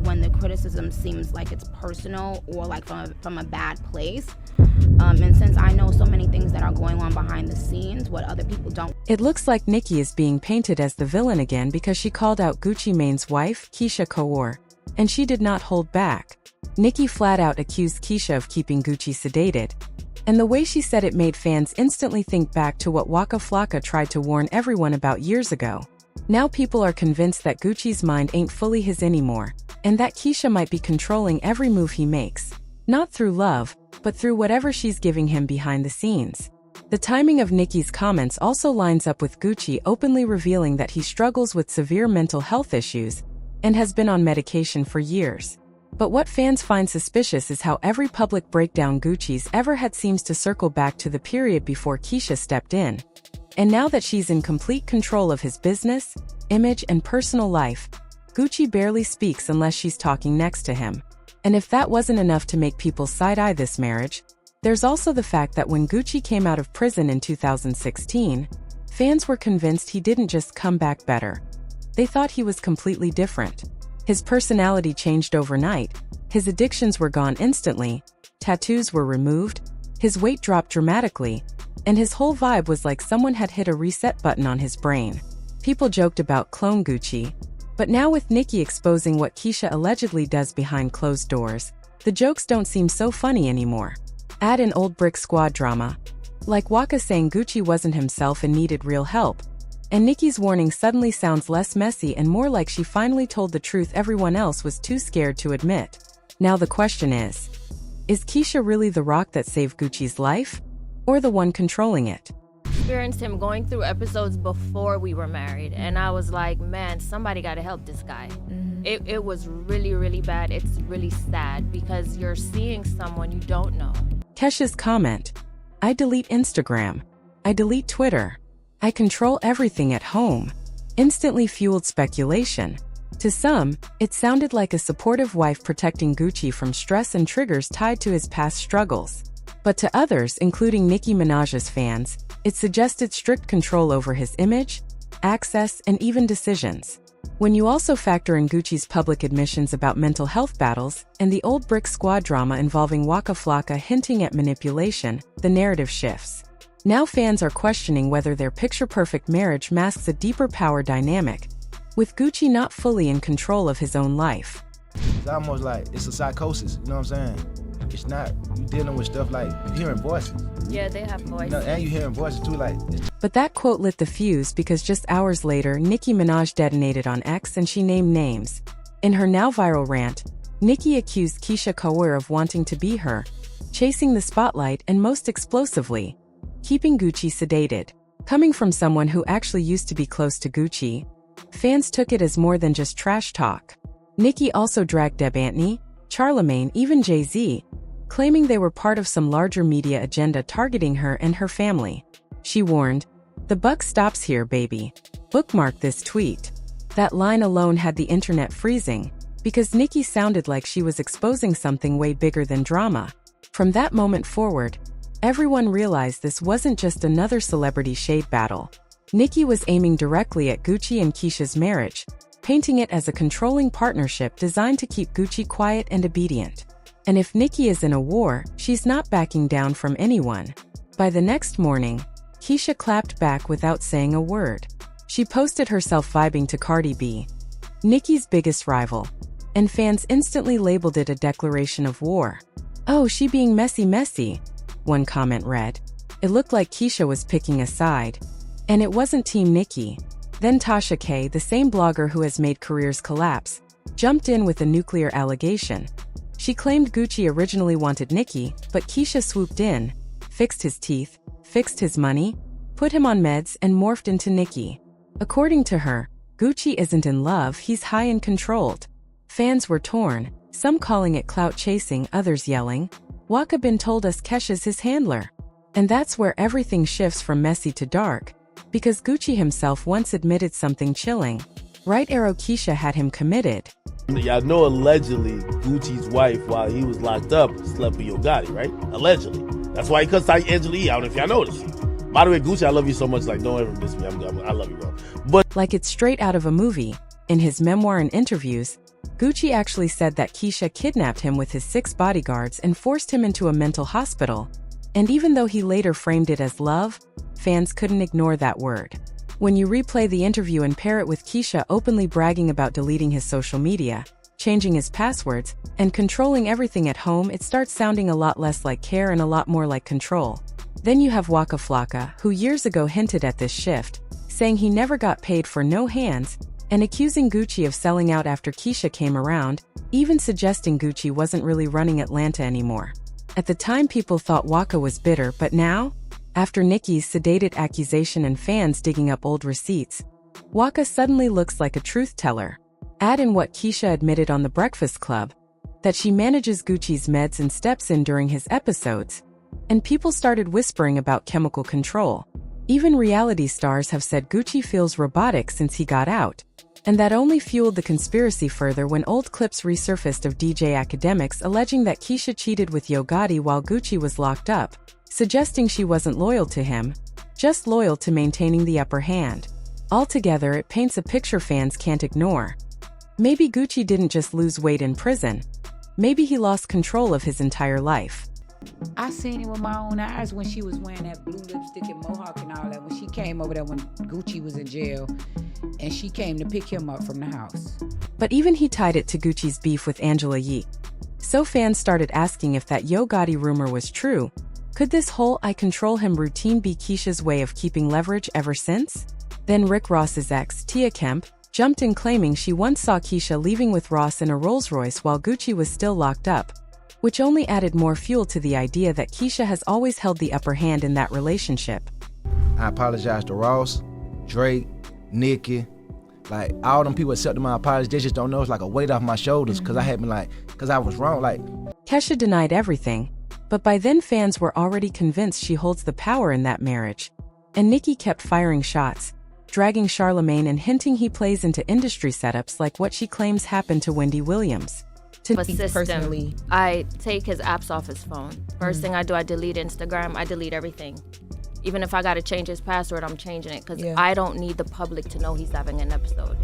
when the criticism seems like it's personal or like from a bad place. And since I know so many things that are going on behind the scenes, what other people don't. It looks like Nicki is being painted as the villain again because she called out Gucci Mane's wife, Keyshia Ka'oir, and she did not hold back. Nicki flat out accused Keyshia of keeping Gucci sedated, and the way she said it made fans instantly think back to what Waka Flocka tried to warn everyone about years ago. Now people are convinced that Gucci's mind ain't fully his anymore, and that Keyshia might be controlling every move he makes. Not through love, but through whatever she's giving him behind the scenes. The timing of Nicki's comments also lines up with Gucci openly revealing that he struggles with severe mental health issues and has been on medication for years. But what fans find suspicious is how every public breakdown Gucci's ever had seems to circle back to the period before Keyshia stepped in. And now that she's in complete control of his business, image, and personal life, Gucci barely speaks unless she's talking next to him. And if that wasn't enough to make people side-eye this marriage, there's also the fact that when Gucci came out of prison in 2016, fans were convinced he didn't just come back better. They thought he was completely different. His personality changed overnight, his addictions were gone instantly, tattoos were removed, his weight dropped dramatically, and his whole vibe was like someone had hit a reset button on his brain. People joked about clone Gucci, but now with Nicki exposing what Keyshia allegedly does behind closed doors, the jokes don't seem so funny anymore. Add in old brick squad drama, like Waka saying Gucci wasn't himself and needed real help, and Nicki's warning suddenly sounds less messy and more like she finally told the truth everyone else was too scared to admit. Now the question is Keyshia really the rock that saved Gucci's life? Or the one controlling it? Experienced him going through episodes before we were married, and I was like, man, somebody got to help this guy. It was really, really bad. It's really sad because you're seeing someone you don't know. Kesha's comment, I delete Instagram. I delete Twitter. I control everything at home, instantly fueled speculation. To some, it sounded like a supportive wife protecting Gucci from stress and triggers tied to his past struggles. But to others, including Nicki Minaj's fans, it suggested strict control over his image, access, and even decisions. When you also factor in Gucci's public admissions about mental health battles and the old brick squad drama involving Waka Flocka hinting at manipulation, the narrative shifts. Now fans are questioning whether their picture-perfect marriage masks a deeper power dynamic, with Gucci not fully in control of his own life. It's almost like it's a psychosis, you know what I'm saying? It's not, you dealing with stuff like you hearing voices. Yeah, they have voices. And you hearing voices too, like. But that quote lit the fuse because just hours later, Nicki Minaj detonated on X and she named names. In her now viral rant, Nicki accused Keyshia Ka'oir of wanting to be her, chasing the spotlight and most explosively, keeping Gucci sedated. Coming from someone who actually used to be close to Gucci, fans took it as more than just trash talk. Nicki also dragged Deb Antney, Charlemagne, even Jay-Z, claiming they were part of some larger media agenda targeting her and her family. She warned, "The buck stops here, baby." Bookmark this tweet. That line alone had the internet freezing, because Nicki sounded like she was exposing something way bigger than drama. From that moment forward, everyone realized this wasn't just another celebrity shade battle. Nicki was aiming directly at Gucci and Keyshia's marriage, painting it as a controlling partnership designed to keep Gucci quiet and obedient. And if Nicki is in a war, she's not backing down from anyone. By the next morning, Keyshia clapped back without saying a word. She posted herself vibing to Cardi B, Nicki's biggest rival, and fans instantly labeled it a declaration of war. "Oh, she being messy," one comment read. It looked like Keyshia was picking a side. And it wasn't Team Nicki. Then Tasha K, the same blogger who has made careers collapse, jumped in with a nuclear allegation. She claimed Gucci originally wanted Nicki, but Keyshia swooped in, fixed his teeth, fixed his money, put him on meds, and morphed into Nicki. According to her, Gucci isn't in love, he's high and controlled. Fans were torn, some calling it clout chasing, others yelling, "Waka been told us Kesha's his handler." And that's where everything shifts from messy to dark, because Gucci himself once admitted something chilling. Right arrow Keyshia had him committed. Y'all know allegedly Gucci's wife, while he was locked up, slept with Yo Gotti, right? Allegedly. That's why he cussed out Angela Yee. I don't know if y'all noticed. By the way, Gucci, I love you so much. Like, don't ever miss me. I love you, bro. But like it's straight out of a movie. In his memoir and interviews, Gucci actually said that Keyshia kidnapped him with his 6 bodyguards and forced him into a mental hospital. And even though he later framed it as love, fans couldn't ignore that word. When you replay the interview and pair it with Keyshia openly bragging about deleting his social media, changing his passwords, and controlling everything at home, it starts sounding a lot less like care and a lot more like control. Then you have Waka Flocka, who years ago hinted at this shift, saying he never got paid for no hands, and accusing Gucci of selling out after Keyshia came around, even suggesting Gucci wasn't really running Atlanta anymore. At the time, people thought Waka was bitter, but now, after Nicki's sedated accusation and fans digging up old receipts, Waka suddenly looks like a truth teller. Add in what Keyshia admitted on The Breakfast Club, that she manages Gucci's meds and steps in during his episodes, and people started whispering about chemical control. Even reality stars have said Gucci feels robotic since he got out, and that only fueled the conspiracy further when old clips resurfaced of DJ Academics alleging that Keyshia cheated with Yo Gotti while Gucci was locked up, suggesting she wasn't loyal to him, just loyal to maintaining the upper hand. Altogether, it paints a picture fans can't ignore. Maybe Gucci didn't just lose weight in prison. Maybe he lost control of his entire life. I seen it with my own eyes when she was wearing that blue lipstick and mohawk and all that. When she came over there when Gucci was in jail, and she came to pick him up from the house. But even he tied it to Gucci's beef with Angela Yee. So fans started asking if that Yo Gotti rumor was true. Could this whole "I control him" routine be Keyshia's way of keeping leverage ever since? Then Rick Ross's ex, Tia Kemp, jumped in claiming she once saw Keyshia leaving with Ross in a Rolls-Royce while Gucci was still locked up, which only added more fuel to the idea that Keyshia has always held the upper hand in that relationship. I apologize to Ross, Drake, Nicki, like all them people accepted my apology. They just don't know. It's like a weight off my shoulders because I had been like, because I was wrong. Like, Kesha denied everything, but by then fans were already convinced she holds the power in that marriage. And Nicki kept firing shots, dragging Charlemagne and hinting he plays into industry setups like what she claims happened to Wendy Williams. A system. Personally, I take his apps off his phone. First thing I do, I delete Instagram. I delete everything. Even if I got to change his password, I'm changing it because I don't need the public to know he's having an episode.